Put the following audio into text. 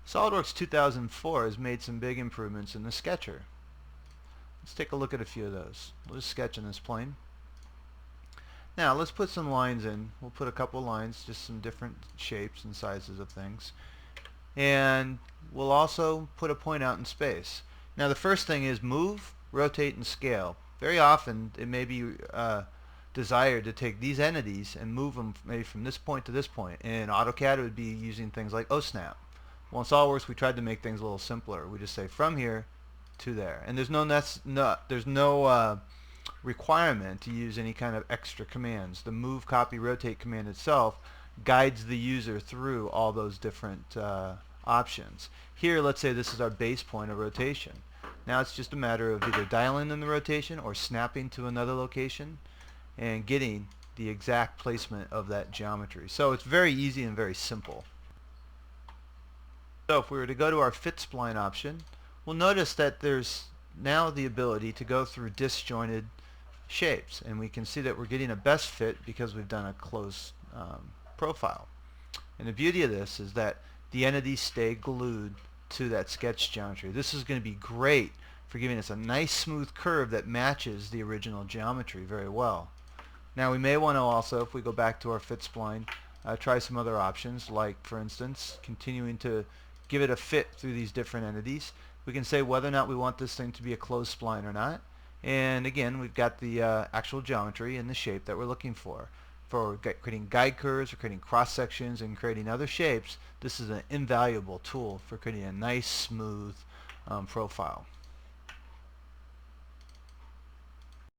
SOLIDWORKS 2004 has made some big improvements in the sketcher. Let's take a look at a few of those. We'll just sketch in this plane. Now let's put some lines in. We'll put a couple lines, just some different shapes and sizes of things. And we'll also put a point out in space. Now the first thing is move, rotate, and scale. Very often it may be desired to take these entities and move them maybe from this point to this point. In AutoCAD it would be using things like OSNAP. Well, in SOLIDWORKS we tried to make things a little simpler. We just say from here to there, and there's no requirement to use any kind of extra commands. The move, copy, rotate command itself guides the user through all those different options. Here, let's say this is our base point of rotation. Now it's just a matter of either dialing in the rotation or snapping to another location and getting the exact placement of that geometry. So it's very easy and very simple. So if we were to go to our fit spline option, we'll notice that there's now the ability to go through disjointed shapes, and we can see that we're getting a best fit because we've done a close profile. And the beauty of this is that the entities stay glued to that sketch geometry. This is going to be great for giving us a nice smooth curve that matches the original geometry very well. Now we may want to also, if we go back to our fit spline, try some other options, like for instance continuing to give it a fit through these different entities. We can say whether or not we want this thing to be a closed spline or not, and again we've got the actual geometry and the shape that we're looking for. For creating guide curves, or creating cross sections, and creating other shapes, this is an invaluable tool for creating a nice smooth profile.